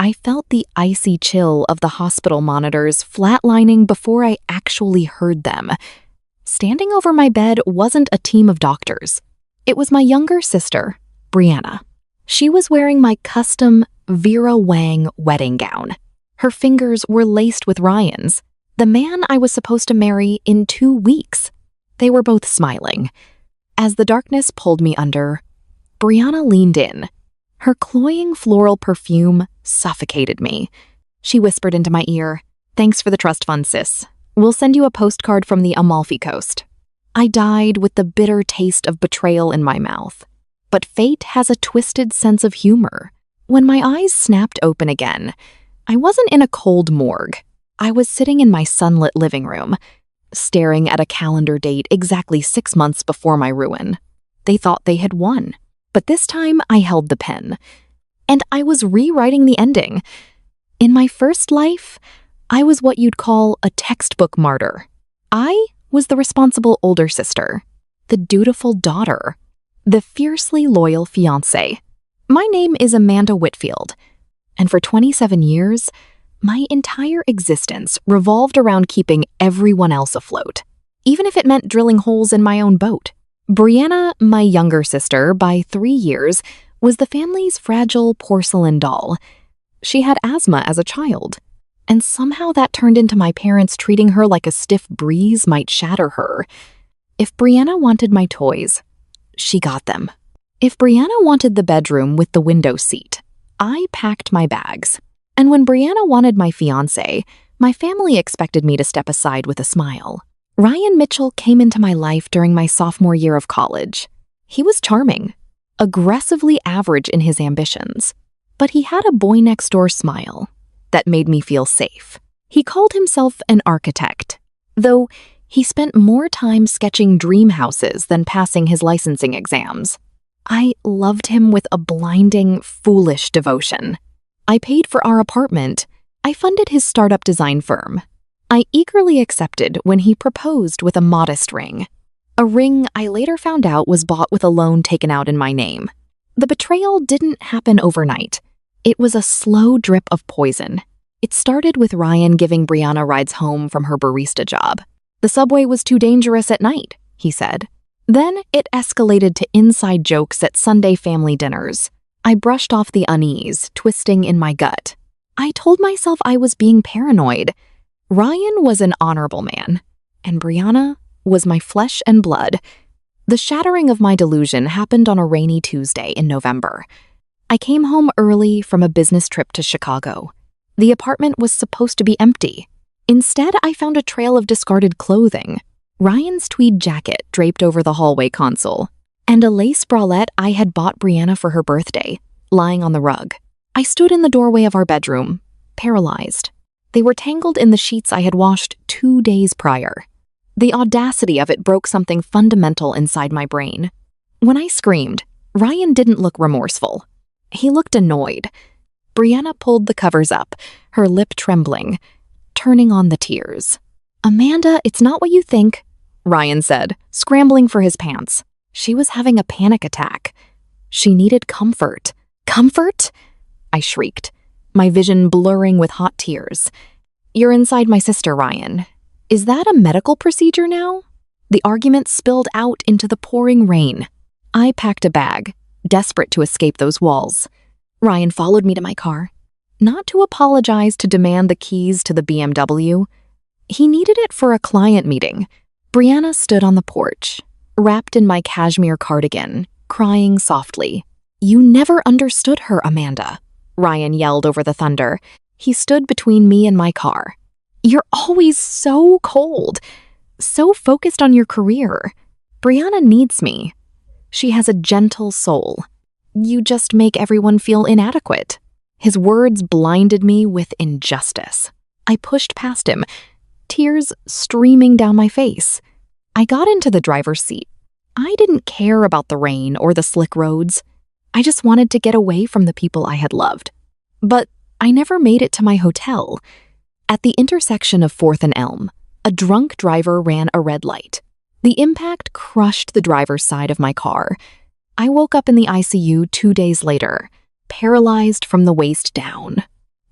I felt the icy chill of the hospital monitors flatlining before I actually heard them. Standing over my bed wasn't a team of doctors. It was my younger sister, Brianna. She was wearing my custom Vera Wang wedding gown. Her fingers were laced with Ryan's, the man I was supposed to marry in 2 weeks. They were both smiling. As the darkness pulled me under, Brianna leaned in. Her cloying floral perfume suffocated me. She whispered into my ear, "Thanks for the trust fund, sis. We'll send you a postcard from the Amalfi Coast." I died with the bitter taste of betrayal in my mouth. But fate has a twisted sense of humor. When my eyes snapped open again, I wasn't in a cold morgue. I was sitting in my sunlit living room, staring at a calendar date exactly 6 months before my ruin. They thought they had won. But this time, I held the pen. And I was rewriting the ending. In my first life, I was what you'd call a textbook martyr. I was the responsible older sister, the dutiful daughter, the fiercely loyal fiancée. My name is Amanda Whitfield, and for 27 years, my entire existence revolved around keeping everyone else afloat, even if it meant drilling holes in my own boat. Brianna, my younger sister by 3 years, was the family's fragile porcelain doll. She had asthma as a child, and somehow that turned into my parents treating her like a stiff breeze might shatter her. If Brianna wanted my toys, she got them. If Brianna wanted the bedroom with the window seat, I packed my bags. And when Brianna wanted my fiancé, my family expected me to step aside with a smile. Ryan Mitchell came into my life during my sophomore year of college. He was charming, aggressively average in his ambitions, but he had a boy-next-door smile that made me feel safe. He called himself an architect, though he spent more time sketching dream houses than passing his licensing exams. I loved him with a blinding, foolish devotion. I paid for our apartment. I funded his startup design firm. I eagerly accepted when he proposed with a modest ring. A ring I later found out was bought with a loan taken out in my name. The betrayal didn't happen overnight. It was a slow drip of poison. It started with Ryan giving Brianna rides home from her barista job. "The subway was too dangerous at night," he said. Then it escalated to inside jokes at Sunday family dinners. I brushed off the unease, twisting in my gut. I told myself I was being paranoid. Ryan was an honorable man, and Brianna was my flesh and blood. The shattering of my delusion happened on a rainy Tuesday in November. I came home early from a business trip to Chicago. The apartment was supposed to be empty. Instead, I found a trail of discarded clothing, Ryan's tweed jacket draped over the hallway console, and a lace bralette I had bought Brianna for her birthday, lying on the rug. I stood in the doorway of our bedroom, paralyzed. They were tangled in the sheets I had washed 2 days prior. The audacity of it broke something fundamental inside my brain. When I screamed, Ryan didn't look remorseful. He looked annoyed. Brianna pulled the covers up, her lip trembling, turning on the tears. "Amanda, it's not what you think," Ryan said, scrambling for his pants. She was having a panic attack. She needed comfort. "Comfort?" I shrieked, my vision blurring with hot tears. "You're inside my sister, Ryan. Is that a medical procedure now?" The argument spilled out into the pouring rain. I packed a bag, desperate to escape those walls. Ryan followed me to my car, not to apologize, to demand the keys to the BMW. He needed it for a client meeting. Brianna stood on the porch, wrapped in my cashmere cardigan, crying softly. "You never understood her, Amanda," Ryan yelled over the thunder. He stood between me and my car. "You're always so cold, so focused on your career. Brianna needs me. She has a gentle soul. You just make everyone feel inadequate." His words blinded me with injustice. I pushed past him, tears streaming down my face. I got into the driver's seat. I didn't care about the rain or the slick roads. I just wanted to get away from the people I had loved. But I never made it to my hotel. At the intersection of 4th and Elm, a drunk driver ran a red light. The impact crushed the driver's side of my car. I woke up in the ICU 2 days later, paralyzed from the waist down.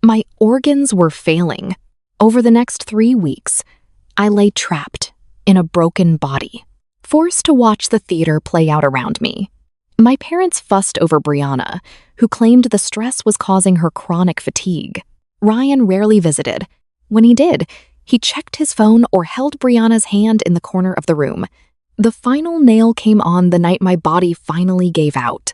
My organs were failing. Over the next 3 weeks, I lay trapped in a broken body, forced to watch the theater play out around me. My parents fussed over Brianna, who claimed the stress was causing her chronic fatigue. Ryan rarely visited. When he did, he checked his phone or held Brianna's hand in the corner of the room. The final nail came on the night my body finally gave out.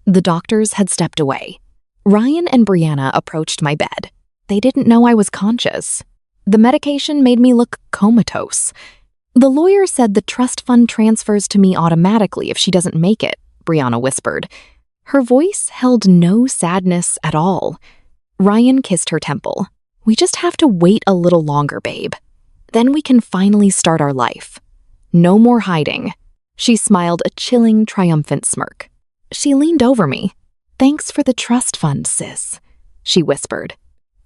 The doctors had stepped away. Ryan and Brianna approached my bed. They didn't know I was conscious. The medication made me look comatose. The lawyer said the trust fund transfers to me automatically if she doesn't make it, Brianna whispered. Her voice held no sadness at all. Ryan kissed her temple. We just have to wait a little longer, babe. Then we can finally start our life. No more hiding. She smiled a chilling, triumphant smirk. She leaned over me. Thanks for the trust fund, sis, she whispered.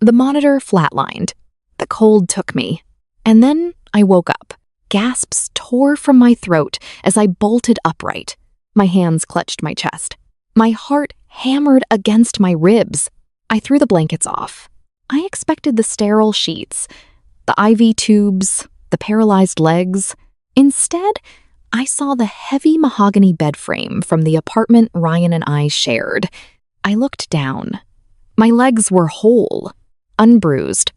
The monitor flatlined. The cold took me. And then I woke up. Gasps tore from my throat as I bolted upright. My hands clutched my chest. My heart hammered against my ribs. I threw the blankets off. I expected the sterile sheets, the IV tubes, the paralyzed legs. Instead, I saw the heavy mahogany bed frame from the apartment Ryan and I shared. I looked down. My legs were whole, unbruised,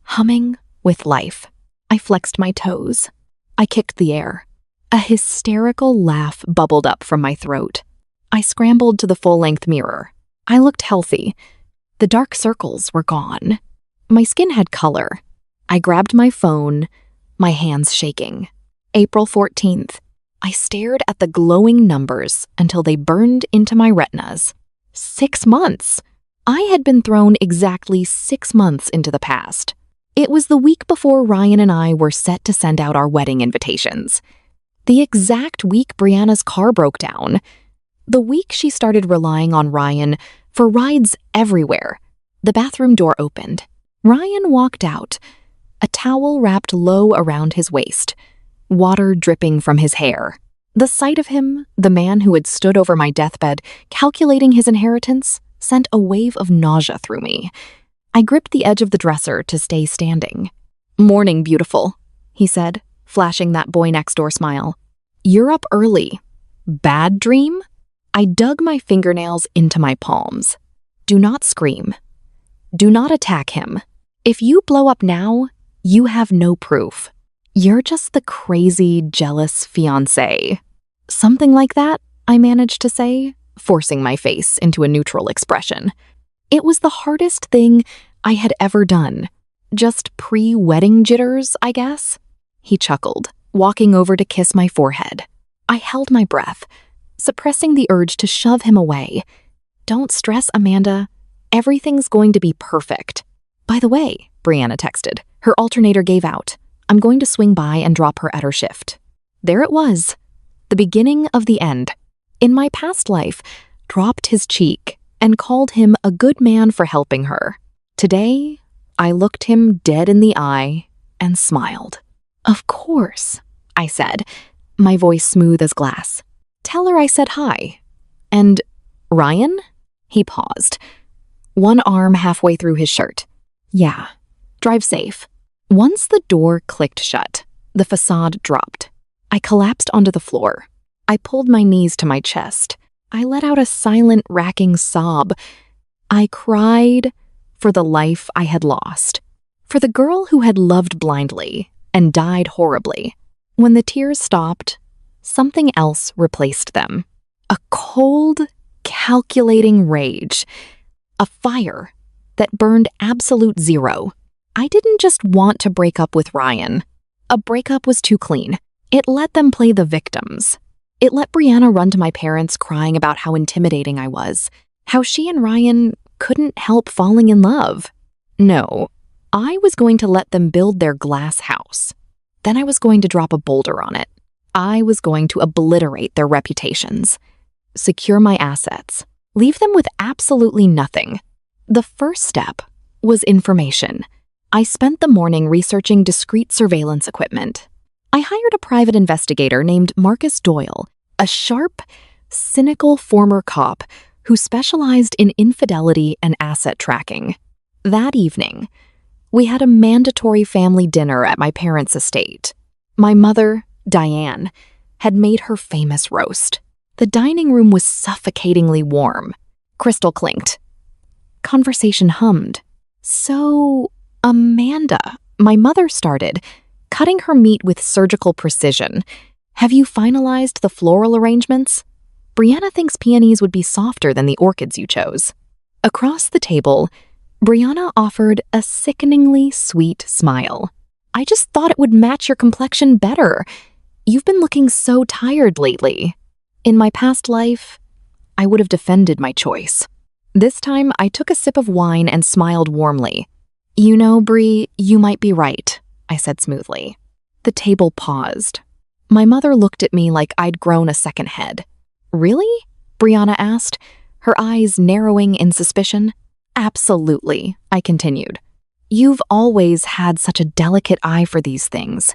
humming with life. I flexed my toes. I kicked the air. A hysterical laugh bubbled up from my throat. I scrambled to the full-length mirror. I looked healthy. The dark circles were gone. My skin had color. I grabbed my phone, my hands shaking. April 14th. I stared at the glowing numbers until they burned into my retinas. 6 months. I had been thrown exactly 6 months into the past. It was the week before Ryan and I were set to send out our wedding invitations. The exact week Brianna's car broke down. The week she started relying on Ryan for rides everywhere. The bathroom door opened. Ryan walked out, a towel wrapped low around his waist, water dripping from his hair. The sight of him, the man who had stood over my deathbed, calculating his inheritance, sent a wave of nausea through me. I gripped the edge of the dresser to stay standing. "Morning, beautiful," he said, flashing that boy-next-door smile. "You're up early. Bad dream?" I dug my fingernails into my palms. Do not scream. Do not attack him. If you blow up now, you have no proof. You're just the crazy, jealous fiancé. Something like that, I managed to say, forcing my face into a neutral expression. It was the hardest thing I had ever done. Just pre-wedding jitters, I guess. He chuckled, walking over to kiss my forehead. I held my breath, suppressing the urge to shove him away. "Don't stress, Amanda. Everything's going to be perfect." "By the way," Brianna texted, her alternator gave out. "I'm going to swing by and drop her at her shift." There it was, the beginning of the end. In my past life, dropped his cheek and called him a good man for helping her. Today, I looked him dead in the eye and smiled. "Of course," I said, my voice smooth as glass. "Tell her I said hi. And Ryan?" He paused, one arm halfway through his shirt. "Yeah, drive safe." Once the door clicked shut, the facade dropped. I collapsed onto the floor. I pulled my knees to my chest. I let out a silent, racking sob. I cried for the life I had lost, for the girl who had loved blindly and died horribly. When the tears stopped, something else replaced them. A cold, calculating rage. A fire that burned absolute zero. I didn't just want to break up with Ryan. A breakup was too clean. It let them play the victims. It let Brianna run to my parents crying about how intimidating I was, how she and Ryan couldn't help falling in love. No, I was going to let them build their glass house. Then I was going to drop a boulder on it. I was going to obliterate their reputations, secure my assets, leave them with absolutely nothing. The first step was information. I spent the morning researching discreet surveillance equipment. I hired a private investigator named Marcus Doyle, a sharp, cynical former cop who specialized in infidelity and asset tracking. That evening, we had a mandatory family dinner at my parents' estate. My mother, Diane, had made her famous roast. The dining room was suffocatingly warm. Crystal clinked. Conversation hummed. "So, Amanda," my mother started, cutting her meat with surgical precision. "Have you finalized the floral arrangements? Brianna thinks peonies would be softer than the orchids you chose." Across the table, Brianna offered a sickeningly sweet smile. "I just thought it would match your complexion better. You've been looking so tired lately." In my past life, I would have defended my choice. This time, I took a sip of wine and smiled warmly. "You know, Brie, you might be right," I said smoothly. The table paused. My mother looked at me like I'd grown a second head. "Really?" Brianna asked, her eyes narrowing in suspicion. "Absolutely," I continued. "You've always had such a delicate eye for these things.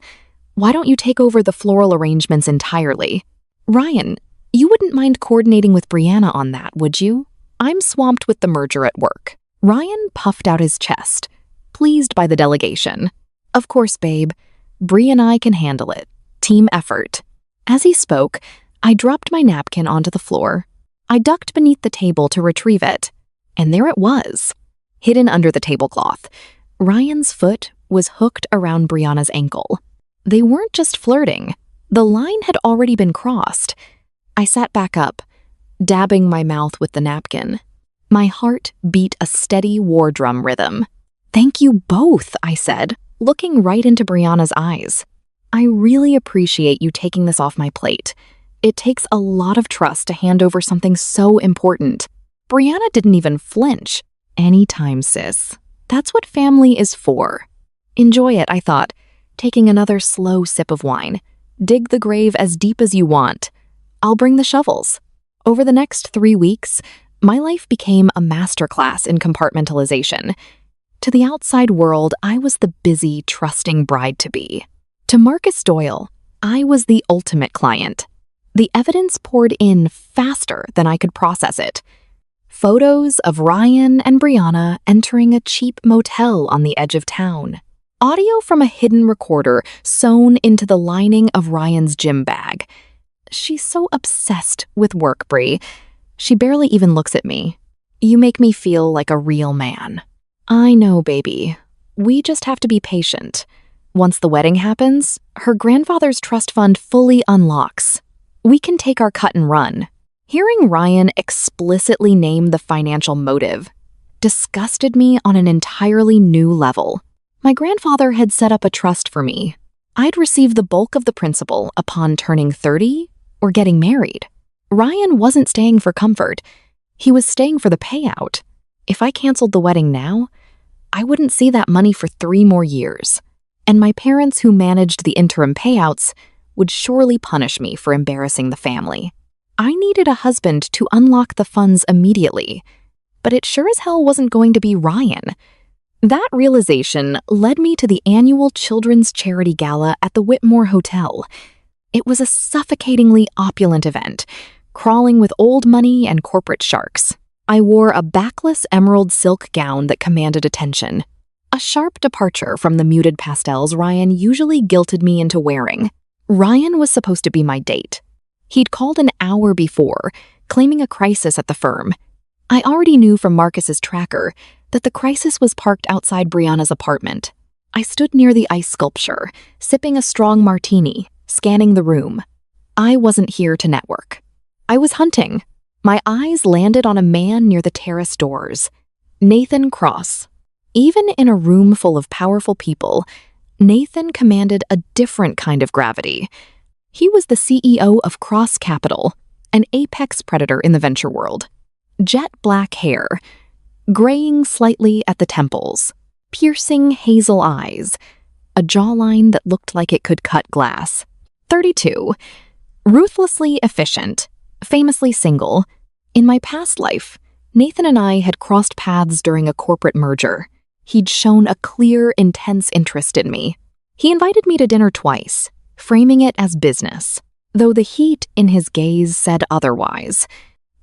Why don't you take over the floral arrangements entirely? Ryan, you wouldn't mind coordinating with Brianna on that, would you? I'm swamped with the merger at work." Ryan puffed out his chest, pleased by the delegation. "Of course, babe. Brie and I can handle it. Team effort." As he spoke, I dropped my napkin onto the floor. I ducked beneath the table to retrieve it, and there it was, hidden under the tablecloth. Ryan's foot was hooked around Brianna's ankle. They weren't just flirting. The line had already been crossed. I sat back up, dabbing my mouth with the napkin. My heart beat a steady war drum rhythm. "Thank you both," I said, looking right into Brianna's eyes. "I really appreciate you taking this off my plate. It takes a lot of trust to hand over something so important." Brianna didn't even flinch. "Anytime, sis. That's what family is for." "Enjoy it," I thought, taking another slow sip of wine. "Dig the grave as deep as you want. I'll bring the shovels." Over the next 3 weeks, my life became a masterclass in compartmentalization. To the outside world, I was the busy, trusting bride-to-be. To Marcus Doyle, I was the ultimate client. The evidence poured in faster than I could process it. Photos of Ryan and Brianna entering a cheap motel on the edge of town. Audio from a hidden recorder sewn into the lining of Ryan's gym bag. "She's so obsessed with work, Brie. She barely even looks at me. You make me feel like a real man." "I know, baby. We just have to be patient. Once the wedding happens, her grandfather's trust fund fully unlocks. We can take our cut and run." Hearing Ryan explicitly name the financial motive disgusted me on an entirely new level. My grandfather had set up a trust for me. I'd receive the bulk of the principal upon turning 30 or getting married. Ryan wasn't staying for comfort. He was staying for the payout. If I canceled the wedding now, I wouldn't see that money for 3 more years. And my parents, who managed the interim payouts, would surely punish me for embarrassing the family. I needed a husband to unlock the funds immediately, but it sure as hell wasn't going to be Ryan. That realization led me to the annual Children's Charity Gala at the Whitmore Hotel. It was a suffocatingly opulent event, crawling with old money and corporate sharks. I wore a backless emerald silk gown that commanded attention, a sharp departure from the muted pastels Ryan usually guilted me into wearing. Ryan was supposed to be my date. He'd called an hour before, claiming a crisis at the firm. I already knew from Marcus's tracker that the crisis was parked outside Brianna's apartment. I stood near the ice sculpture, sipping a strong martini, scanning the room. I wasn't here to network. I was hunting. My eyes landed on a man near the terrace doors, Nathan Cross. Even in a room full of powerful people, Nathan commanded a different kind of gravity. He was the CEO of Cross Capital, an apex predator in the venture world. Jet black hair, graying slightly at the temples, piercing hazel eyes, a jawline that looked like it could cut glass. 32, ruthlessly efficient, famously single. In my past life, Nathan and I had crossed paths during a corporate merger. He'd shown a clear, intense interest in me. He invited me to dinner twice, framing it as business, though the heat in his gaze said otherwise.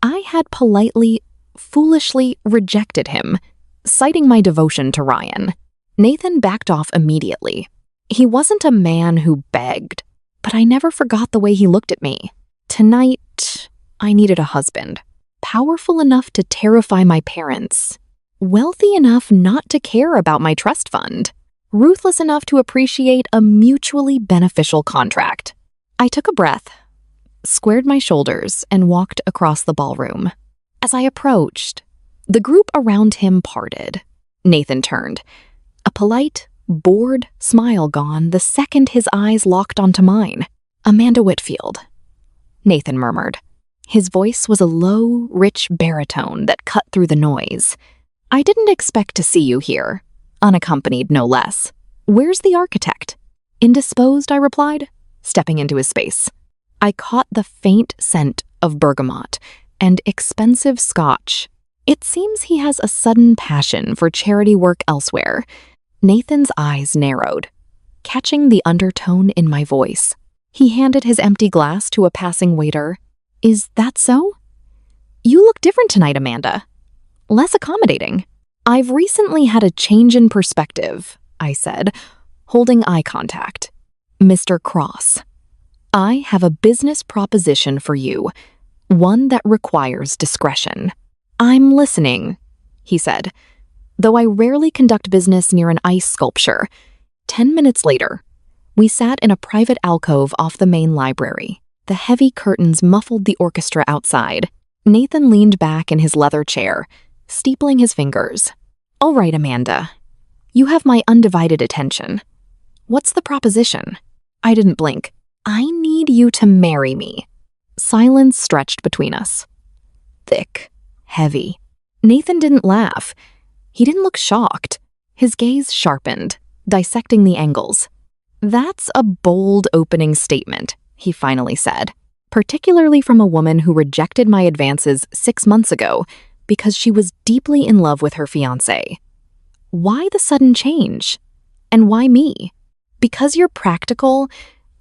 I had politely, foolishly rejected him, citing my devotion to Ryan. Nathan backed off immediately. He wasn't a man who begged, but I never forgot the way he looked at me. Tonight, I needed a husband. Powerful enough to terrify my parents. Wealthy enough not to care about my trust fund. Ruthless enough to appreciate a mutually beneficial contract. I took a breath, squared my shoulders, and walked across the ballroom. As I approached, the group around him parted. Nathan turned, a polite, bored smile gone the second his eyes locked onto mine. "Amanda Whitfield," Nathan murmured. His voice was a low, rich baritone that cut through the noise. "I didn't expect to see you here, unaccompanied no less. Where's the architect?" "Indisposed," I replied, stepping into his space. I caught the faint scent of bergamot and expensive scotch. It seems he has a sudden passion for charity work elsewhere. Nathan's eyes narrowed, catching the undertone in my voice. He handed his empty glass to a passing waiter. "Is that so? You look different tonight, Amanda. Less accommodating." "I've recently had a change in perspective," I said, holding eye contact. "Mr. Cross, I have a business proposition for you, one that requires discretion." "I'm listening," he said, though I rarely conduct business near an ice sculpture. 10 minutes later, we sat in a private alcove off the main library. The heavy curtains muffled the orchestra outside. Nathan leaned back in his leather chair, steepling his fingers. "All right, Amanda. You have my undivided attention. What's the proposition?" I didn't blink. "I need you to marry me." Silence stretched between us. Thick, heavy. Nathan didn't laugh. He didn't look shocked. His gaze sharpened, dissecting the angles. "That's a bold opening statement," he finally said, "particularly from a woman who rejected my advances 6 months ago because she was deeply in love with her fiancé. Why the sudden change? And why me? Because you're practical,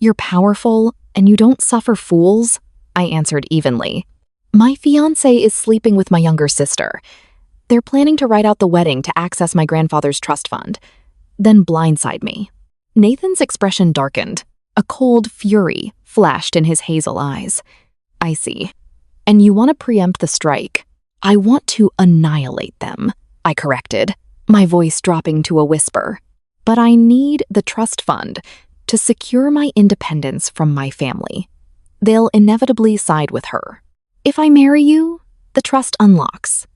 you're powerful, and you don't suffer fools," I answered evenly. "My fiancé is sleeping with my younger sister. They're planning to write out the wedding to access my grandfather's trust fund, then blindside me." Nathan's expression darkened. A cold fury flashed in his hazel eyes. "I see. And you want to preempt the strike." "I want to annihilate them," I corrected, my voice dropping to a whisper. "But I need the trust fund to secure my independence from my family. They'll inevitably side with her. If I marry you, the trust unlocks.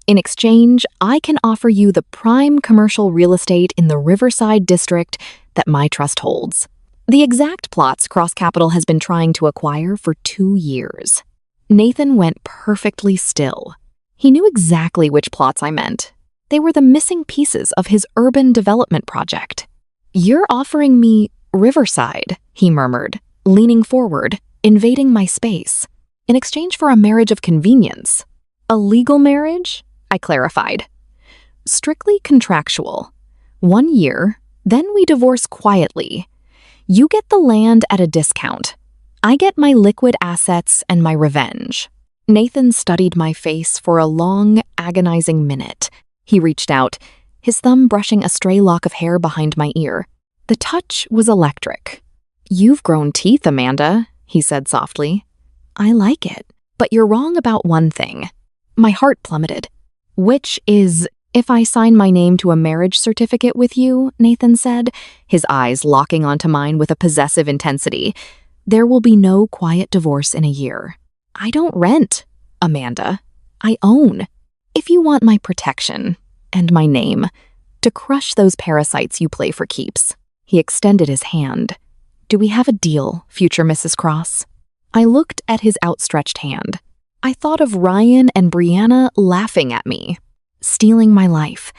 In exchange, I can offer you the prime commercial real estate in the Riverside district that my trust holds. The exact plots Cross Capital has been trying to acquire for 2 years." Nathan went perfectly still. He knew exactly which plots I meant. They were the missing pieces of his urban development project. "You're offering me Riverside," he murmured, leaning forward, invading my space, "in exchange for a marriage of convenience." "A legal marriage?" I clarified. "Strictly contractual. 1 year, then we divorce quietly. You get the land at a discount. I get my liquid assets and my revenge." Nathan studied my face for a long, agonizing minute. He reached out, his thumb brushing a stray lock of hair behind my ear. The touch was electric. "You've grown teeth, Amanda," he said softly. "I like it. But you're wrong about one thing." My heart plummeted. "Which is, if I sign my name to a marriage certificate with you," Nathan said, his eyes locking onto mine with a possessive intensity, "there will be no quiet divorce in a year. I don't rent, Amanda. I own. If you want my protection and my name, to crush those parasites you play for keeps." He extended his hand. "Do we have a deal, future Mrs. Cross?" I looked at his outstretched hand. I thought of Ryan and Brianna laughing at me, stealing my life,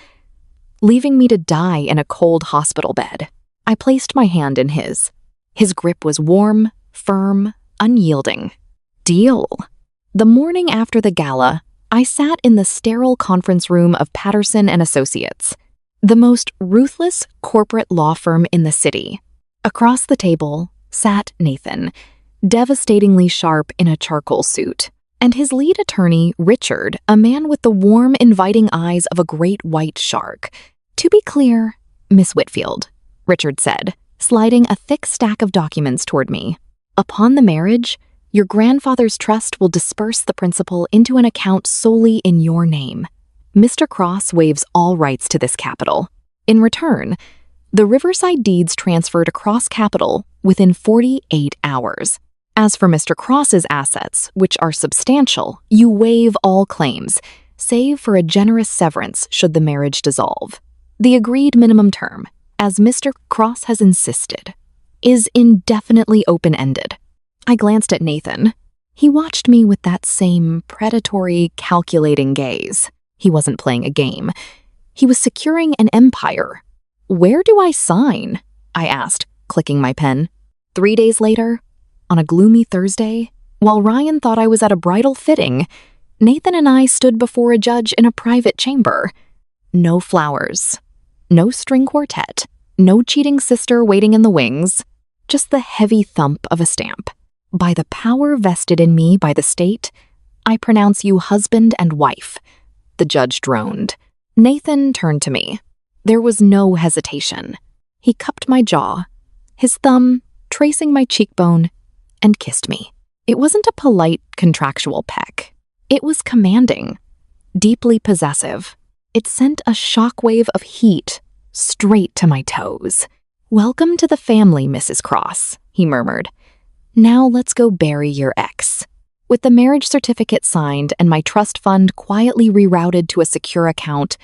leaving me to die in a cold hospital bed. I placed my hand in his. His grip was warm, firm, unyielding. Deal. The morning after the gala, I sat in the sterile conference room of Patterson and Associates, the most ruthless corporate law firm in the city. Across the table sat Nathan, devastatingly sharp in a charcoal suit. And his lead attorney, Richard, a man with the warm, inviting eyes of a great white shark. "To be clear, Miss Whitfield," Richard said, sliding a thick stack of documents toward me. "Upon the marriage, your grandfather's trust will disperse the principal into an account solely in your name. Mr. Cross waives all rights to this capital. In return, the Riverside deeds transferred across capital within 48 hours. As for Mr. Cross's assets, which are substantial, you waive all claims, save for a generous severance should the marriage dissolve. The agreed minimum term, as Mr. Cross has insisted, is indefinitely open-ended." I glanced at Nathan. He watched me with that same predatory, calculating gaze. He wasn't playing a game. He was securing an empire. "Where do I sign?" I asked, clicking my pen. 3 days later, on a gloomy Thursday, while Ryan thought I was at a bridal fitting, Nathan and I stood before a judge in a private chamber. No flowers, no string quartet, no cheating sister waiting in the wings, just the heavy thump of a stamp. "By the power vested in me by the state, I pronounce you husband and wife," the judge droned. Nathan turned to me. There was no hesitation. He cupped my jaw, his thumb tracing my cheekbone, and kissed me. It wasn't a polite, contractual peck. It was commanding, deeply possessive. It sent a shockwave of heat straight to my toes. "Welcome to the family, Mrs. Cross," he murmured. "Now let's go bury your ex." With the marriage certificate signed and my trust fund quietly rerouted to a secure account,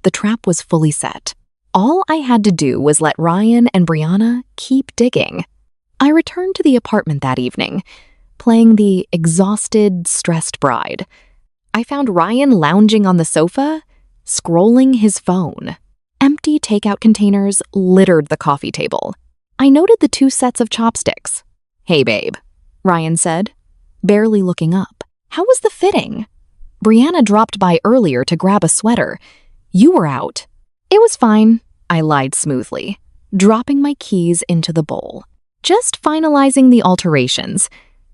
the trap was fully set. All I had to do was let Ryan and Brianna keep digging. I returned to the apartment that evening, playing the exhausted, stressed bride. I found Ryan lounging on the sofa, scrolling his phone. Empty takeout containers littered the coffee table. I noted the 2 sets of chopsticks. "Hey, babe," Ryan said, barely looking up. "How was the fitting?" "Brianna dropped by earlier to grab a sweater. You were out." "It was fine," I lied smoothly, dropping my keys into the bowl. "Just finalizing the alterations.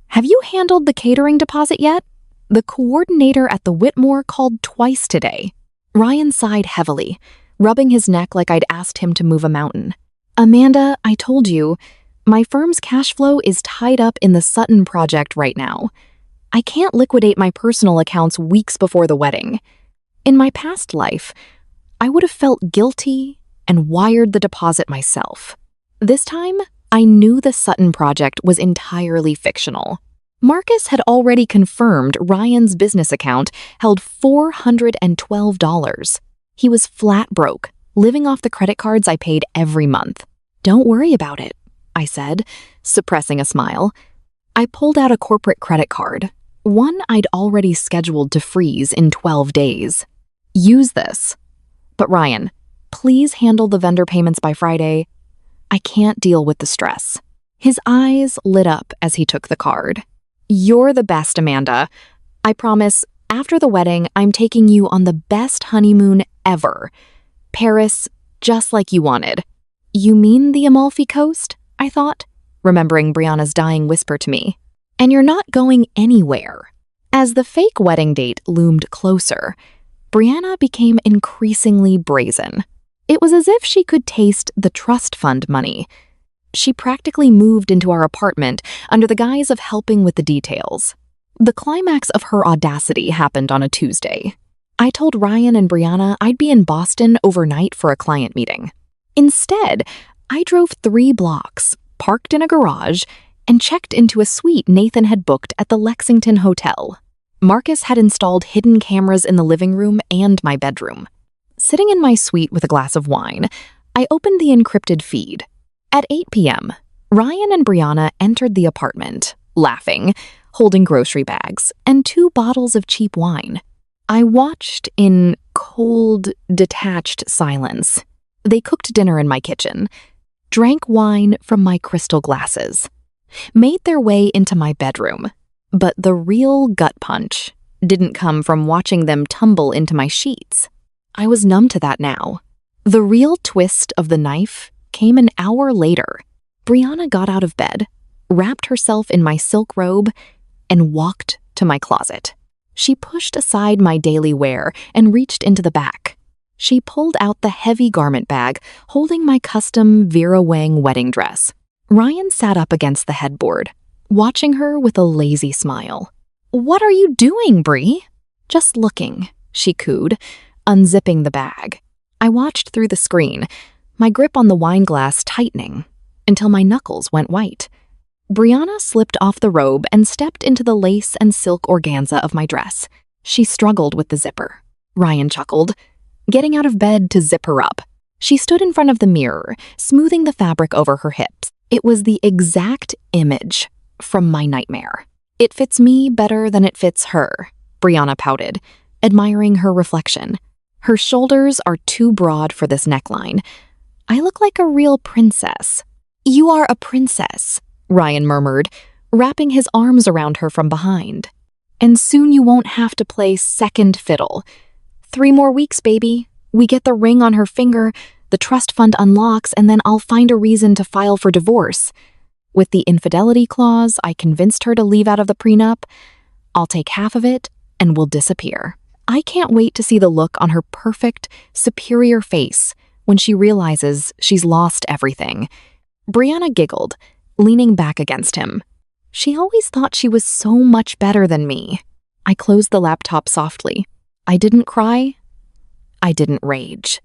Have you handled the catering deposit yet? The coordinator at the Whitmore called twice today." Ryan sighed heavily, rubbing his neck like I'd asked him to move a mountain. "Amanda, I told you, my firm's cash flow is tied up in the Sutton project right now. I can't liquidate my personal accounts weeks before the wedding. In my past life, I would have felt guilty and wired the deposit myself. This time, I knew the Sutton project was entirely fictional. Marcus had already confirmed Ryan's business account held $412. He was flat broke, living off the credit cards I paid every month. "Don't worry about it," I said, suppressing a smile. I pulled out a corporate credit card, one I'd already scheduled to freeze in 12 days. "Use this. But Ryan, please handle the vendor payments by Friday. I can't deal with the stress." His eyes lit up as he took the card. "You're the best, Amanda. I promise, after the wedding, I'm taking you on the best honeymoon ever. Paris, just like you wanted." "You mean the Amalfi Coast?" I thought, remembering Brianna's dying whisper to me. "And you're not going anywhere." As the fake wedding date loomed closer, Brianna became increasingly brazen. It was as if she could taste the trust fund money. She practically moved into our apartment under the guise of helping with the details. The climax of her audacity happened on a Tuesday. I told Ryan and Brianna I'd be in Boston overnight for a client meeting. Instead, I drove 3 blocks, parked in a garage, and checked into a suite Nathan had booked at the Lexington Hotel. Marcus had installed hidden cameras in the living room and my bedroom. Sitting in my suite with a glass of wine, I opened the encrypted feed. At 8 p.m., Ryan and Brianna entered the apartment, laughing, holding grocery bags, and 2 bottles of cheap wine. I watched in cold, detached silence. They cooked dinner in my kitchen, drank wine from my crystal glasses, made their way into my bedroom. But the real gut punch didn't come from watching them tumble into my sheets. I was numb to that now. The real twist of the knife came an hour later. Brianna got out of bed, wrapped herself in my silk robe, and walked to my closet. She pushed aside my daily wear and reached into the back. She pulled out the heavy garment bag, holding my custom Vera Wang wedding dress. Ryan sat up against the headboard, watching her with a lazy smile. "What are you doing, Bree?" "Just looking," she cooed, unzipping the bag. I watched through the screen, my grip on the wine glass tightening, until my knuckles went white. Brianna slipped off the robe and stepped into the lace and silk organza of my dress. She struggled with the zipper. Ryan chuckled, getting out of bed to zip her up. She stood in front of the mirror, smoothing the fabric over her hips. It was the exact image from my nightmare. "It fits me better than it fits her," Brianna pouted, admiring her reflection. "Her shoulders are too broad for this neckline. I look like a real princess." "You are a princess," Ryan murmured, wrapping his arms around her from behind. "And soon you won't have to play second fiddle. 3 more weeks, baby. We get the ring on her finger, the trust fund unlocks, and then I'll find a reason to file for divorce. With the infidelity clause I convinced her to leave out of the prenup, I'll take half of it and we'll disappear." I can't wait to see the look on her perfect, superior face when she realizes she's lost everything. Brianna giggled, leaning back against him. She always thought she was so much better than me. I closed the laptop softly. I didn't cry. I didn't rage.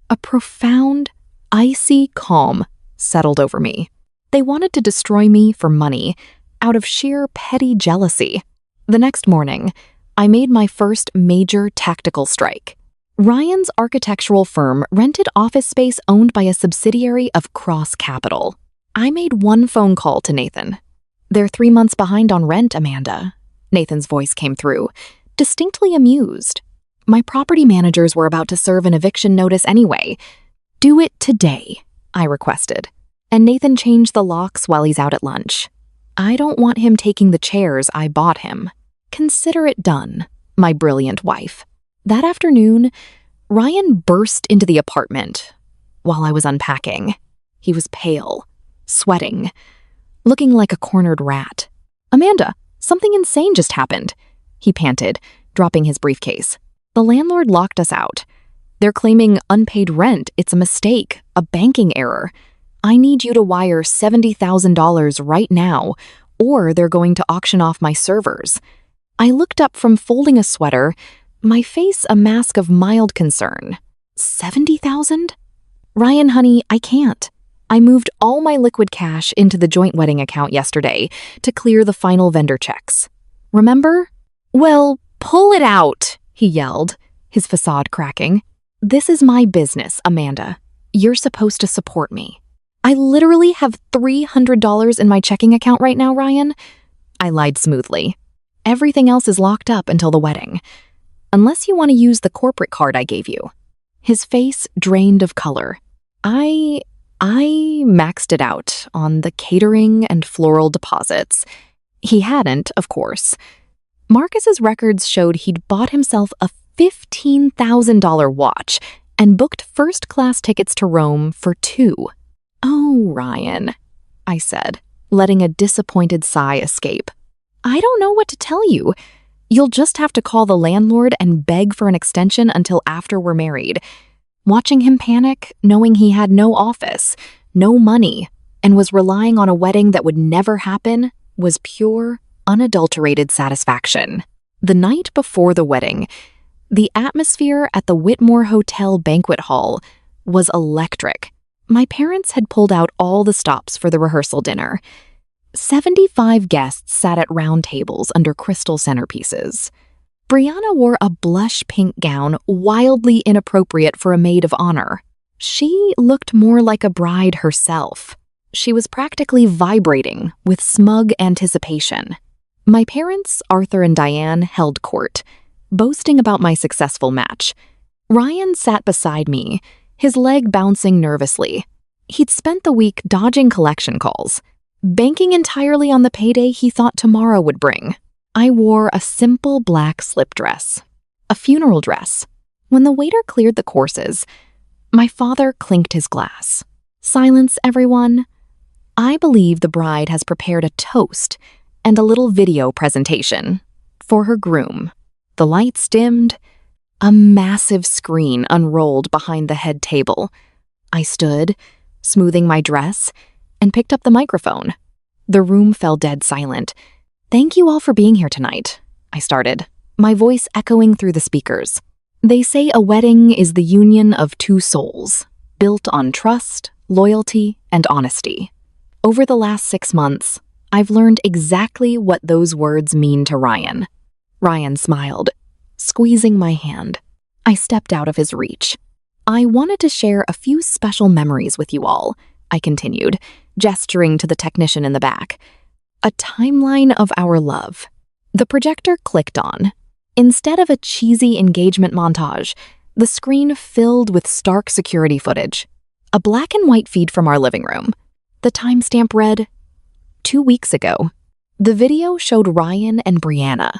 A profound, icy calm settled over me. They wanted to destroy me for money, out of sheer petty jealousy. The next morning, I made my first major tactical strike. Ryan's architectural firm rented office space owned by a subsidiary of Cross Capital. I made one phone call to Nathan. "They're 3 months behind on rent, Amanda." Nathan's voice came through, distinctly amused. "My property managers were about to serve an eviction notice anyway. Do it today," I requested. And Nathan changed the locks while he's out at lunch. I don't want him taking the chairs I bought him. Consider it done, my brilliant wife. That afternoon, Ryan burst into the apartment while I was unpacking. He was pale, sweating, looking like a cornered rat. "Amanda, something insane just happened," he panted, dropping his briefcase. "The landlord locked us out. They're claiming unpaid rent. It's a mistake, a banking error. I need you to wire $70,000 right now, or they're going to auction off my servers." I looked up from folding a sweater, my face a mask of mild concern. 70,000? "Ryan, honey, I can't. I moved all my liquid cash into the joint wedding account yesterday to clear the final vendor checks. Remember?" "Well, pull it out," he yelled, his facade cracking. "This is my business, Amanda. You're supposed to support me." "I literally have $300 in my checking account right now, Ryan." I lied smoothly. "Everything else is locked up until the wedding, unless you want to use the corporate card I gave you." His face drained of color. I maxed it out on the catering and floral deposits. He hadn't, of course. Marcus's records showed he'd bought himself a $15,000 watch and booked first-class tickets to Rome for 2. "Oh, Ryan," I said, letting a disappointed sigh escape. "I don't know what to tell you. You'll just have to call the landlord and beg for an extension until after we're married." Watching him panic, knowing he had no office, no money, and was relying on a wedding that would never happen, was pure, unadulterated satisfaction. The night before the wedding, the atmosphere at the Whitmore Hotel banquet hall was electric. My parents had pulled out all the stops for the rehearsal dinner. 75 guests sat at round tables under crystal centerpieces. Brianna wore a blush pink gown wildly inappropriate for a maid of honor. She looked more like a bride herself. She was practically vibrating with smug anticipation. My parents, Arthur and Diane, held court, boasting about my successful match. Ryan sat beside me, his leg bouncing nervously. He'd spent the week dodging collection calls, banking entirely on the payday he thought tomorrow would bring. I wore a simple black slip dress, a funeral dress. When the waiter cleared the courses, my father clinked his glass. "Silence, everyone. I believe the bride has prepared a toast and a little video presentation for her groom. The lights dimmed. A massive screen unrolled behind the head table. I stood, smoothing my dress, and picked up the microphone. The room fell dead silent. "Thank you all for being here tonight," I started, my voice echoing through the speakers. "They say a wedding is the union of two souls, built on trust, loyalty, and honesty. Over the last 6 months, I've learned exactly what those words mean to Ryan." Ryan smiled, squeezing my hand. I stepped out of his reach. "I wanted to share a few special memories with you all," I continued, gesturing to the technician in the back. "A timeline of our love." The projector clicked on. Instead of a cheesy engagement montage, the screen filled with stark security footage. A black and white feed from our living room. The timestamp read, 2 weeks ago. The video showed Ryan and Brianna,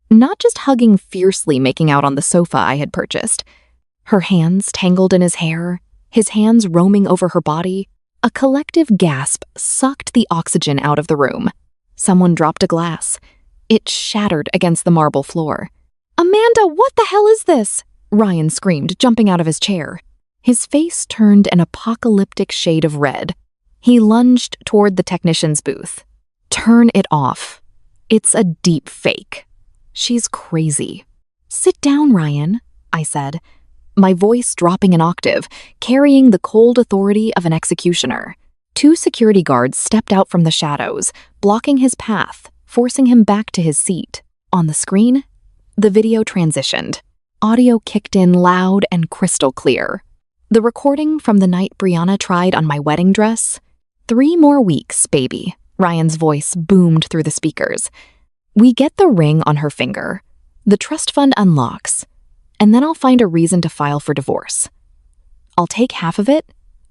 not just hugging fiercely, making out on the sofa I had purchased. Her hands tangled in his hair, his hands roaming over her body. A collective gasp sucked the oxygen out of the room. Someone dropped a glass. It shattered against the marble floor. "Amanda, what the hell is this?" Ryan screamed, jumping out of his chair. His face turned an apocalyptic shade of red. He lunged toward the technician's booth. "Turn it off. It's a deep fake. She's crazy." "Sit down, Ryan," I said, my voice dropping an octave, carrying the cold authority of an executioner. 2 security guards stepped out from the shadows, blocking his path, forcing him back to his seat. On the screen, the video transitioned. Audio kicked in loud and crystal clear. The recording from the night Brianna tried on my wedding dress. 3 more weeks, baby," Ryan's voice boomed through the speakers. "We get the ring on her finger. The trust fund unlocks. And then I'll find a reason to file for divorce. I'll take half of it,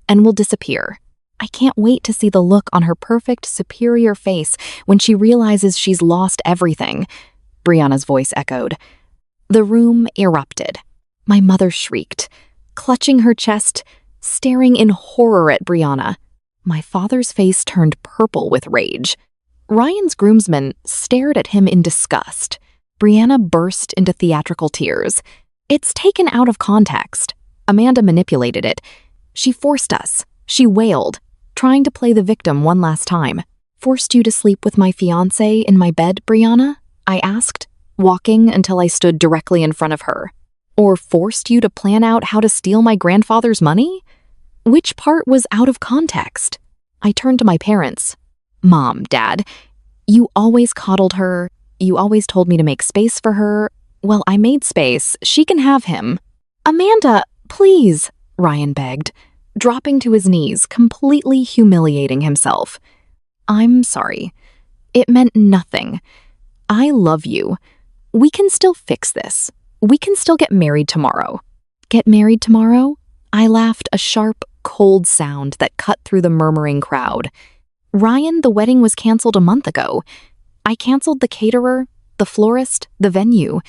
and we'll disappear. I can't wait to see the look on her perfect, superior face when she realizes she's lost everything," Brianna's voice echoed. The room erupted. My mother shrieked, clutching her chest, staring in horror at Brianna. My father's face turned purple with rage. Ryan's groomsmen stared at him in disgust. Brianna burst into theatrical tears. "It's taken out of context. Amanda manipulated it. She forced us," she wailed, trying to play the victim one last time. "Forced you to sleep with my fiancé in my bed, Brianna?" I asked, walking until I stood directly in front of her. "Or forced you to plan out how to steal my grandfather's money? Which part was out of context?" I turned to my parents. "Mom, Dad, you always coddled her. You always told me to make space for her. Well, I made space. She can have him." "Amanda, please," Ryan begged, dropping to his knees, completely humiliating himself. "I'm sorry. It meant nothing. I love you. We can still fix this. We can still get married tomorrow." "Get married tomorrow?" I laughed, a sharp, cold sound that cut through the murmuring crowd. "Ryan, the wedding was canceled a month ago. I canceled the caterer, the florist, the venue.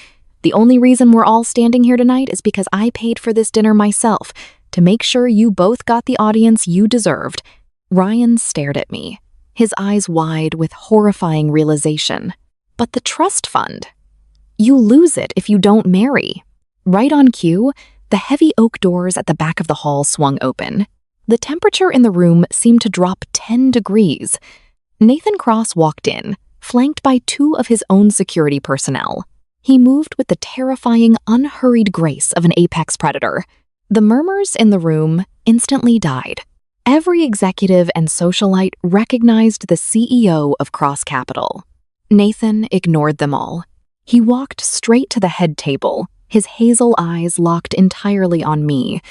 The only reason we're all standing here tonight is because I paid for this dinner myself to make sure you both got the audience you deserved." Ryan stared at me, his eyes wide with horrifying realization. "But the trust fund? You lose it if you don't marry." Right on cue, the heavy oak doors at the back of the hall swung open. The temperature in the room seemed to drop 10 degrees. Nathan Cross walked in, flanked by 2 of his own security personnel. He moved with the terrifying, unhurried grace of an apex predator. The murmurs in the room instantly died. Every executive and socialite recognized the CEO of Cross Capital. Nathan ignored them all. He walked straight to the head table, his hazel eyes locked entirely on me.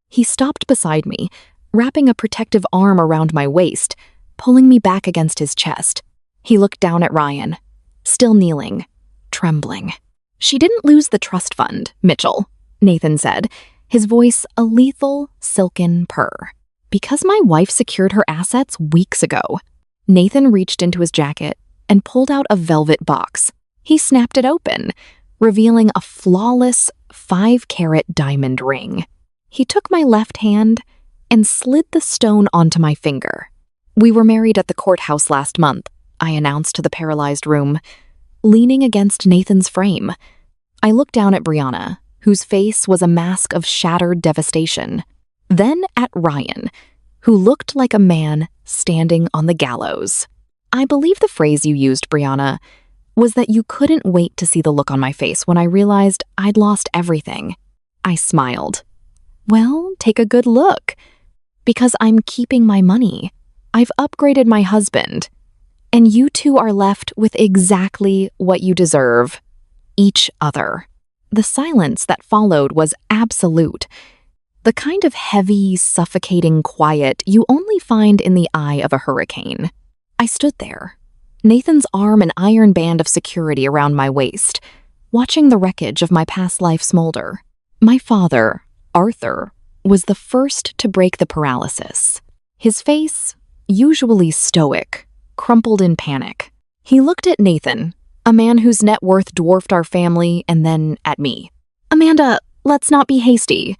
He stopped beside me, wrapping a protective arm around my waist, pulling me back against his chest. He looked down at Ryan, still kneeling, trembling. "She didn't lose the trust fund, Mitchell," Nathan said, his voice a lethal, silken purr. "Because my wife secured her assets weeks ago." Nathan reached into his jacket and pulled out a velvet box. He snapped it open, revealing a flawless 5-carat diamond ring. He took my left hand and slid the stone onto my finger. "We were married at the courthouse last month," I announced to the paralyzed room. leaning against Nathan's frame. I looked down at Brianna, whose face was a mask of shattered devastation. Then at Ryan, who looked like a man standing on the gallows. I believe the phrase you used, Brianna, was that you couldn't wait to see the look on my face when I realized I'd lost everything. I smiled. Well, take a good look. Because I'm keeping my money. I've upgraded my husband. And you two are left with exactly what you deserve. Each other. The silence that followed was absolute. The kind of heavy, suffocating quiet you only find in the eye of a hurricane. I stood there, Nathan's arm an iron band of security around my waist, watching the wreckage of my past life smolder. My father, Arthur, was the first to break the paralysis. His face, usually stoic, crumpled in panic. He looked at Nathan, a man whose net worth dwarfed our family, and then at me. "Amanda, let's not be hasty,"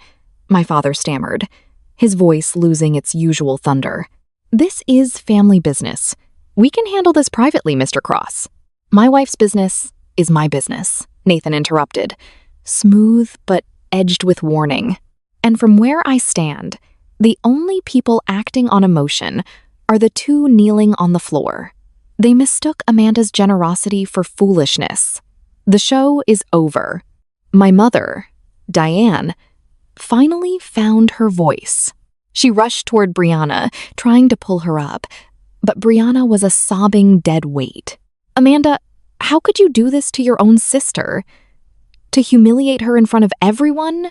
my father stammered, his voice losing its usual thunder. "This is family business. We can handle this privately, Mr. Cross." "My wife's business is my business," Nathan interrupted, smooth but edged with warning. And from where I stand, the only people acting on emotion are the two kneeling on the floor. They mistook Amanda's generosity for foolishness. The show is over. My mother, Diane, finally found her voice. She rushed toward Brianna, trying to pull her up, but Brianna was a sobbing dead weight. "Amanda, how could you do this to your own sister? To humiliate her in front of everyone?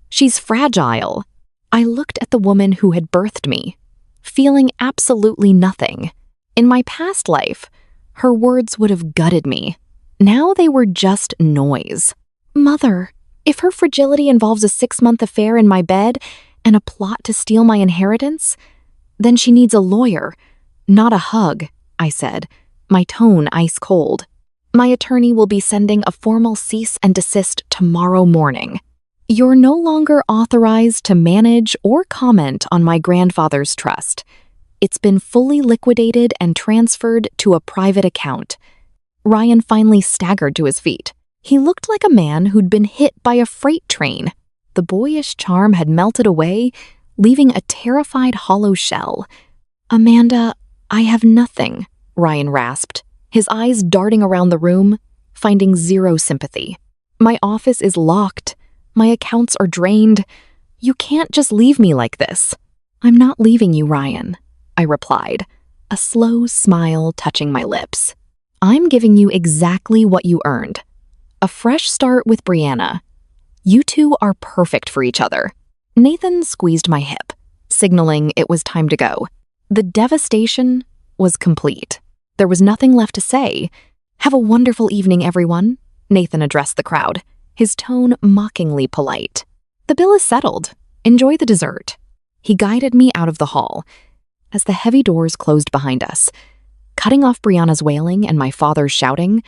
She's fragile." I looked at the woman who had birthed me, feeling absolutely nothing. In my past life, her words would have gutted me. Now they were just noise. "Mother, if her fragility involves a 6-month affair in my bed and a plot to steal my inheritance, then she needs a lawyer, not a hug," I said, my tone ice cold. "My attorney will be sending a formal cease and desist tomorrow morning. You're no longer authorized to manage or comment on my grandfather's trust. It's been fully liquidated and transferred to a private account." Ryan finally staggered to his feet. He looked like a man who'd been hit by a freight train. The boyish charm had melted away, leaving a terrified hollow shell. "Amanda, I have nothing," Ryan rasped, his eyes darting around the room, finding zero sympathy. "My office is locked. My accounts are drained. You can't just leave me like this." "I'm not leaving you, Ryan," I replied, a slow smile touching my lips. "I'm giving you exactly what you earned. A fresh start with Brianna. You two are perfect for each other." Nathan squeezed my hip, signaling it was time to go. The devastation was complete. There was nothing left to say. "Have a wonderful evening, everyone," Nathan addressed the crowd, his tone mockingly polite. "The bill is settled. Enjoy the dessert." He guided me out of the hall. As the heavy doors closed behind us, cutting off Brianna's wailing and my father's shouting,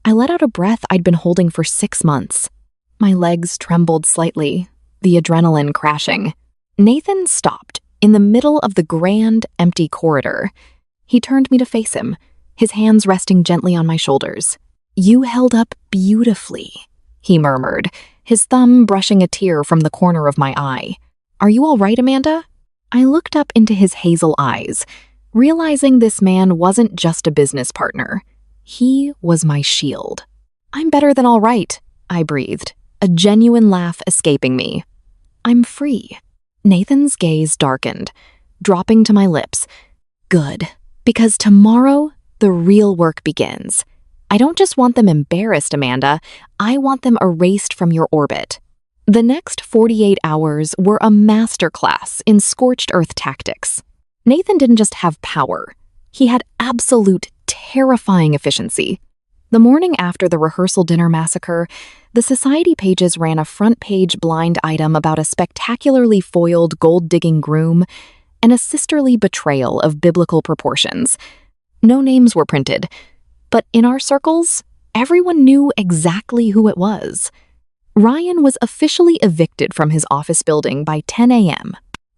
I let out a breath I'd been holding for 6 months. My legs trembled slightly, the adrenaline crashing. Nathan stopped in the middle of the grand, empty corridor. He turned me to face him, his hands resting gently on my shoulders. "You held up beautifully," he murmured, his thumb brushing a tear from the corner of my eye. "Are you all right, Amanda?" I looked up into his hazel eyes, realizing this man wasn't just a business partner. He was my shield. "I'm better than all right," I breathed, a genuine laugh escaping me. "I'm free." Nathan's gaze darkened, dropping to my lips. "Good, because tomorrow the real work begins. I don't just want them embarrassed, Amanda. I want them erased from your orbit." The next 48 hours were a masterclass in scorched earth tactics. Nathan didn't just have power. He had absolute terrifying efficiency. The morning after the rehearsal dinner massacre, the society pages ran a front-page blind item about a spectacularly foiled gold-digging groom and a sisterly betrayal of biblical proportions. No names were printed, but in our circles, everyone knew exactly who it was. Ryan was officially evicted from his office building by 10 a.m.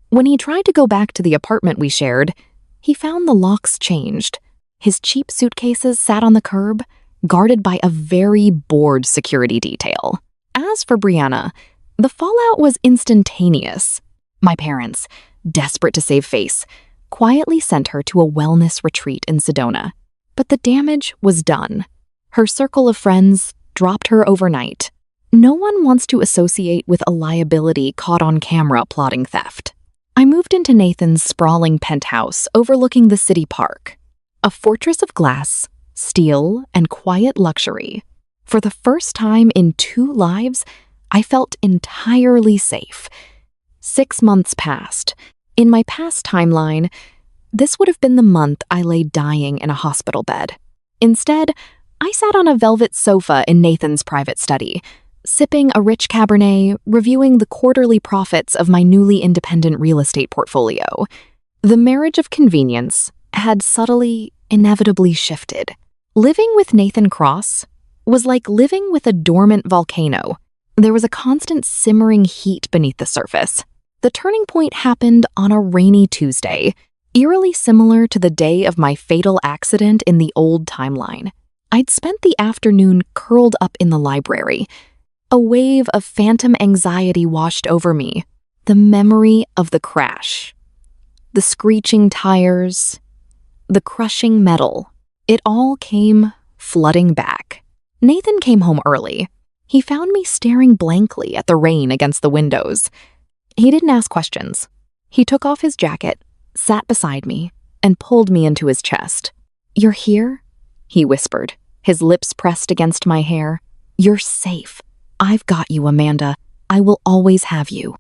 When he tried to go back to the apartment we shared, he found the locks changed. His cheap suitcases sat on the curb, guarded by a very bored security detail. As for Brianna, the fallout was instantaneous. My parents, desperate to save face, quietly sent her to a wellness retreat in Sedona. But the damage was done. Her circle of friends dropped her overnight. No one wants to associate with a liability caught on camera plotting theft. I moved into Nathan's sprawling penthouse overlooking the city park. A fortress of glass, steel, and quiet luxury. For the first time in 2 lives, I felt entirely safe. 6 months passed. In my past timeline, this would have been the month I lay dying in a hospital bed. Instead, I sat on a velvet sofa in Nathan's private study, sipping a rich Cabernet, reviewing the quarterly profits of my newly independent real estate portfolio. The marriage of convenience had subtly, inevitably shifted. Living with Nathan Cross was like living with a dormant volcano. There was a constant simmering heat beneath the surface. The turning point happened on a rainy Tuesday, eerily similar to the day of my fatal accident in the old timeline. I'd spent the afternoon curled up in the library. A wave of phantom anxiety washed over me. The memory of the crash. The screeching tires. The crushing metal. It all came flooding back. Nathan came home early. He found me staring blankly at the rain against the windows. He didn't ask questions. He took off his jacket, sat beside me, and pulled me into his chest. "You're here?" he whispered, his lips pressed against my hair. "You're safe. I've got you, Amanda. I will always have you."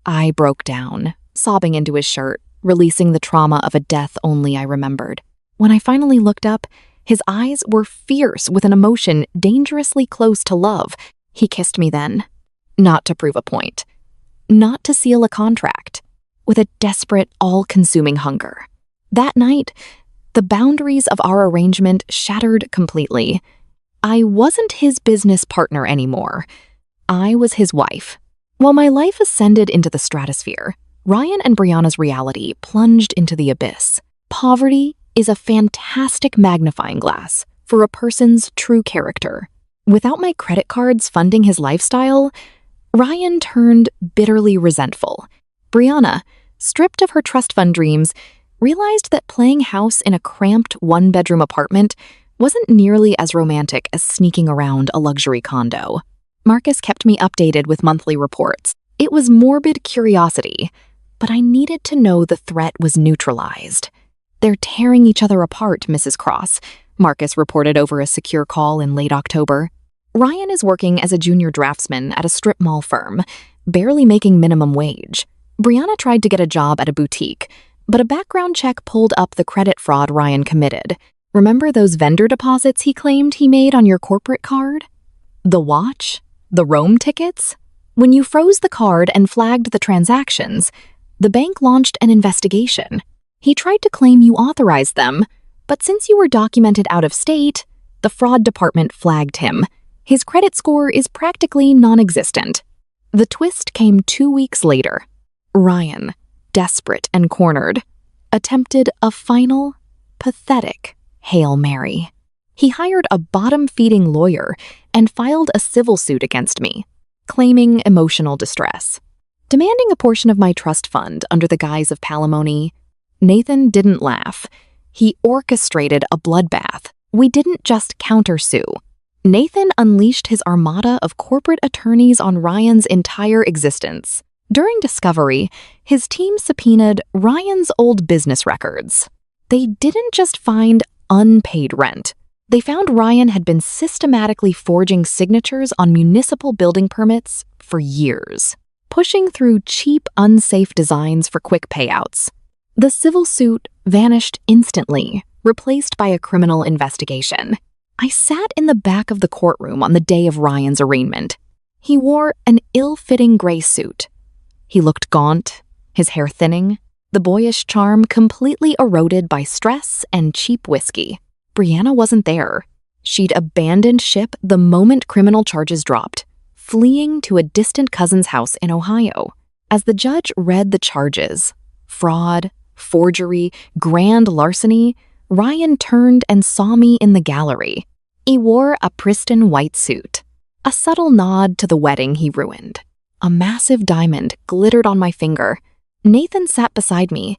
I broke down, sobbing into his shirt, releasing the trauma of a death only I remembered. When I finally looked up, his eyes were fierce with an emotion dangerously close to love. He kissed me then, not to prove a point, not to seal a contract, with a desperate, all-consuming hunger. That night, the boundaries of our arrangement shattered completely. I wasn't his business partner anymore. I was his wife. While my life ascended into the stratosphere, Ryan and Brianna's reality plunged into the abyss. Poverty is a fantastic magnifying glass for a person's true character. Without my credit cards funding his lifestyle, Ryan turned bitterly resentful. Brianna, stripped of her trust fund dreams, realized that playing house in a cramped one-bedroom apartment wasn't nearly as romantic as sneaking around a luxury condo. Marcus kept me updated with monthly reports. It was morbid curiosity, but I needed to know the threat was neutralized. "They're tearing each other apart, Mrs. Cross," Marcus reported over a secure call in late October. Ryan is working as a junior draftsman at a strip mall firm, barely making minimum wage. Brianna tried to get a job at a boutique, but a background check pulled up the credit fraud Ryan committed. Remember those vendor deposits he claimed he made on your corporate card? The watch? The Rome tickets? When you froze the card and flagged the transactions, the bank launched an investigation. He tried to claim you authorized them, but since you were documented out of state, the fraud department flagged him. His credit score is practically non-existent. The twist came 2 weeks later. Ryan, desperate and cornered, attempted a final, pathetic Hail Mary. He hired a bottom-feeding lawyer and filed a civil suit against me, claiming emotional distress. Demanding a portion of my trust fund under the guise of palimony, Nathan didn't laugh. He orchestrated a bloodbath. We didn't just countersue. Nathan unleashed his armada of corporate attorneys on Ryan's entire existence. During discovery, his team subpoenaed Ryan's old business records. They didn't just find unpaid rent. They found Ryan had been systematically forging signatures on municipal building permits for years, pushing through cheap, unsafe designs for quick payouts. The civil suit vanished instantly, replaced by a criminal investigation. I sat in the back of the courtroom on the day of Ryan's arraignment. He wore an ill-fitting gray suit. He looked gaunt, his hair thinning, the boyish charm completely eroded by stress and cheap whiskey. Brianna wasn't there. She'd abandoned ship the moment criminal charges dropped, fleeing to a distant cousin's house in Ohio. As the judge read the charges, fraud, forgery, grand larceny, Ryan turned and saw me in the gallery. He wore a pristine white suit, a subtle nod to the wedding he ruined. A massive diamond glittered on my finger. Nathan sat beside me,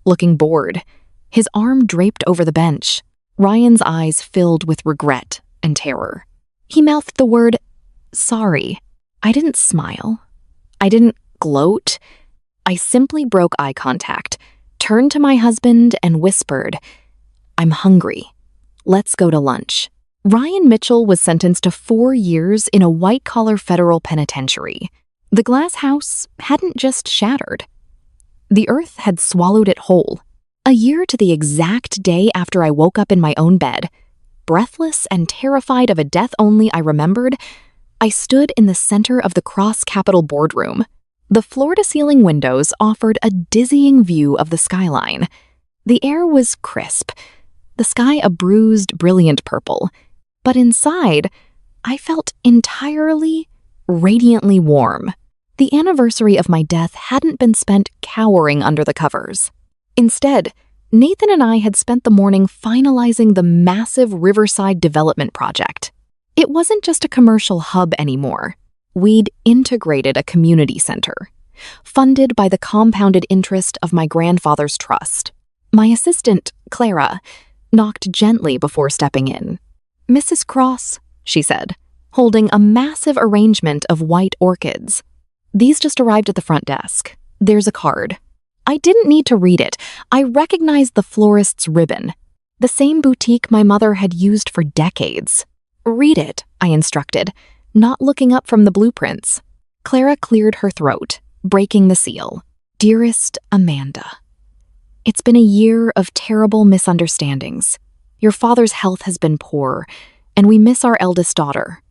looking bored, his arm draped over the bench. Ryan's eyes filled with regret and terror. He mouthed the word, "Sorry." I didn't smile. I didn't gloat. I simply broke eye contact, turned to my husband and whispered, "I'm hungry. Let's go to lunch." Ryan Mitchell was sentenced to 4 years in a white-collar federal penitentiary. The glass house hadn't just shattered. The earth had swallowed it whole. A year to the exact day after I woke up in my own bed, breathless and terrified of a death only I remembered, I stood in the center of the cross-Capitol boardroom. The floor-to-ceiling windows offered a dizzying view of the skyline. The air was crisp, the sky a bruised, brilliant purple. But inside, I felt entirely, radiantly warm. The anniversary of my death hadn't been spent cowering under the covers. Instead, Nathan and I had spent the morning finalizing the massive Riverside development project. It wasn't just a commercial hub anymore. We'd integrated a community center, funded by the compounded interest of my grandfather's trust. My assistant, Clara, knocked gently before stepping in. "Mrs. Cross," she said, holding a massive arrangement of white orchids. "These just arrived at the front desk. There's a card." I didn't need to read it. I recognized the florist's ribbon, the same boutique my mother had used for decades. "Read it," I instructed, not looking up from the blueprints. Clara cleared her throat, breaking the seal. "Dearest Amanda, it's been a year of terrible misunderstandings. Your father's health has been poor, and we miss our eldest daughter.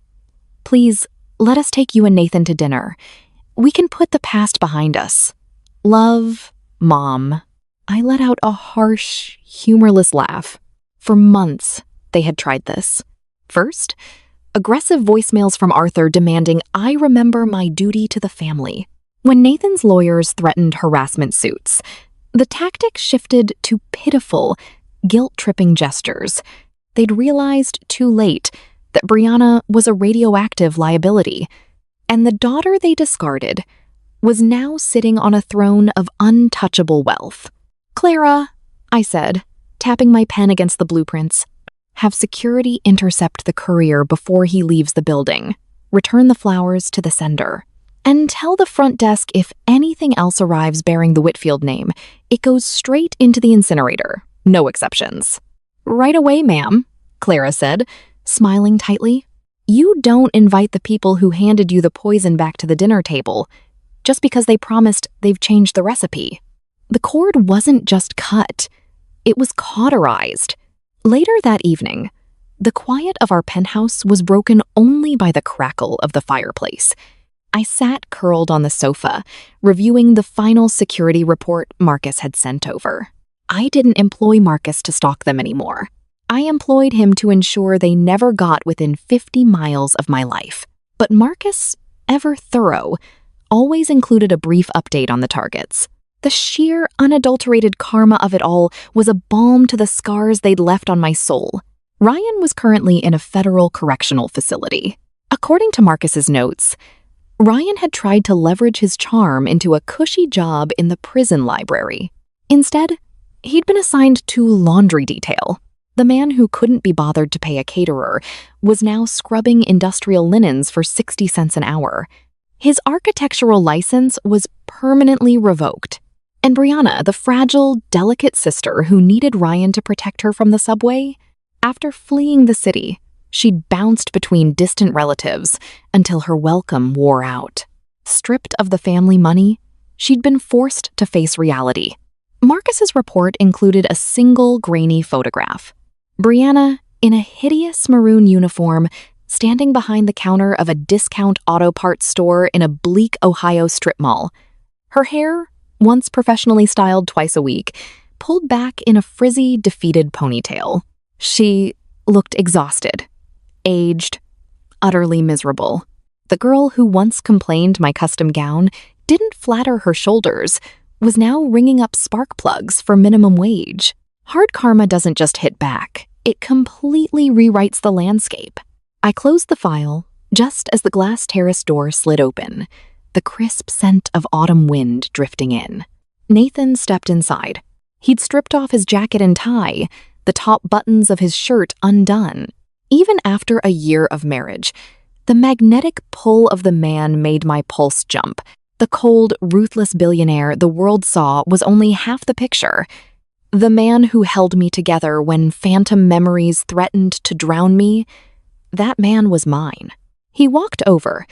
Please, let us take you and Nathan to dinner. We can put the past behind us. Love, Mom." I let out a harsh, humorless laugh. For months, they had tried this. First, aggressive voicemails from Arthur demanding I remember my duty to the family. When Nathan's lawyers threatened harassment suits, the tactic shifted to pitiful, guilt-tripping gestures. They'd realized too late that Brianna was a radioactive liability, and the daughter they discarded was now sitting on a throne of untouchable wealth. "Clara," I said, tapping my pen against the blueprints, "have security intercept the courier before he leaves the building. Return the flowers to the sender. And tell the front desk if anything else arrives bearing the Whitfield name, it goes straight into the incinerator. No exceptions." "Right away, ma'am," Clara said, smiling tightly. "You don't invite the people who handed you the poison back to the dinner table just because they promised they've changed the recipe." The cord wasn't just cut, it was cauterized. Later that evening, the quiet of our penthouse was broken only by the crackle of the fireplace. I sat curled on the sofa, reviewing the final security report Marcus had sent over. I didn't employ Marcus to stalk them anymore. I employed him to ensure they never got within 50 miles of my life. But Marcus, ever thorough, always included a brief update on the targets. The sheer, unadulterated karma of it all was a balm to the scars they'd left on my soul. Ryan was currently in a federal correctional facility. According to Marcus's notes, Ryan had tried to leverage his charm into a cushy job in the prison library. Instead, he'd been assigned to laundry detail. The man who couldn't be bothered to pay a caterer was now scrubbing industrial linens for 60 cents an hour. His architectural license was permanently revoked. And Brianna, the fragile, delicate sister who needed Ryan to protect her from the subway, after fleeing the city, she'd bounced between distant relatives until her welcome wore out. Stripped of the family money, she'd been forced to face reality. Marcus's report included a single grainy photograph. Brianna, in a hideous maroon uniform, standing behind the counter of a discount auto parts store in a bleak Ohio strip mall. Her hair, once professionally styled twice a week, pulled back in a frizzy, defeated ponytail. She looked exhausted, aged, utterly miserable. The girl who once complained my custom gown didn't flatter her shoulders was now ringing up spark plugs for minimum wage. Hard karma doesn't just hit back, It completely rewrites the landscape. I closed the file just as the glass terrace door slid open, the crisp scent of autumn wind drifting in. Nathan stepped inside. He'd stripped off his jacket and tie, the top buttons of his shirt undone. Even after a year of marriage, the magnetic pull of the man made my pulse jump. The cold, ruthless billionaire the world saw was only half the picture. The man who held me together when phantom memories threatened to drown me, that man was mine. He walked over,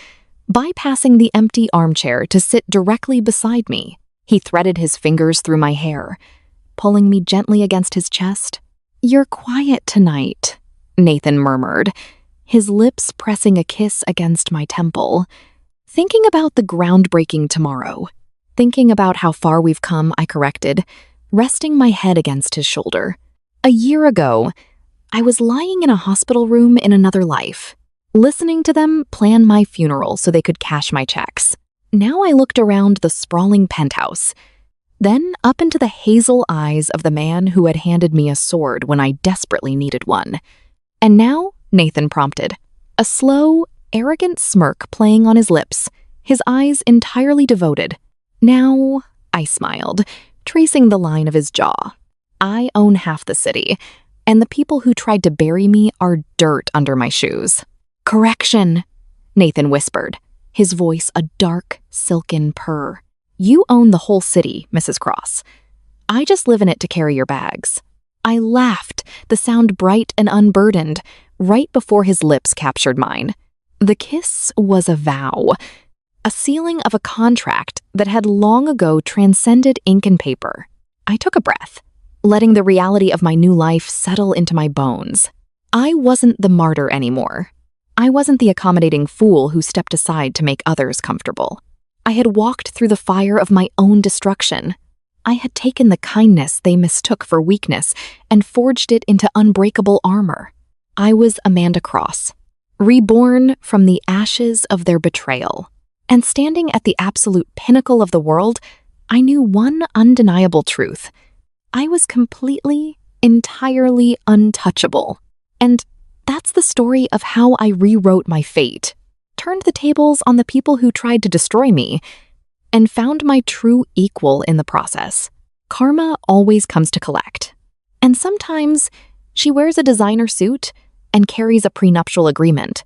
bypassing the empty armchair to sit directly beside me. He threaded his fingers through my hair, pulling me gently against his chest. "You're quiet tonight," Nathan murmured, his lips pressing a kiss against my temple. "Thinking about the groundbreaking tomorrow." Thinking about how far we've come, I corrected, resting my head against his shoulder. A year ago, I was lying in a hospital room in another life, listening to them plan my funeral so they could cash my checks. Now I looked around the sprawling penthouse, then up into the hazel eyes of the man who had handed me a sword when I desperately needed one. "And now," Nathan prompted, a slow, arrogant smirk playing on his lips, his eyes entirely devoted. "Now," I smiled, tracing the line of his jaw. "I own half the city, and the people who tried to bury me are dirt under my shoes." "Correction," Nathan whispered, his voice a dark, silken purr. "You own the whole city, Mrs. Cross. I just live in it to carry your bags." I laughed, the sound bright and unburdened, right before his lips captured mine. The kiss was a vow, a sealing of a contract that had long ago transcended ink and paper. I took a breath, letting the reality of my new life settle into my bones. I wasn't the martyr anymore. I wasn't the accommodating fool who stepped aside to make others comfortable. I had walked through the fire of my own destruction. I had taken the kindness they mistook for weakness and forged it into unbreakable armor. I was Amanda Cross, reborn from the ashes of their betrayal. And standing at the absolute pinnacle of the world, I knew one undeniable truth. I was completely, entirely untouchable. And that's the story of how I rewrote my fate, turned the tables on the people who tried to destroy me, and found my true equal in the process. Karma always comes to collect. And sometimes she wears a designer suit and carries a prenuptial agreement,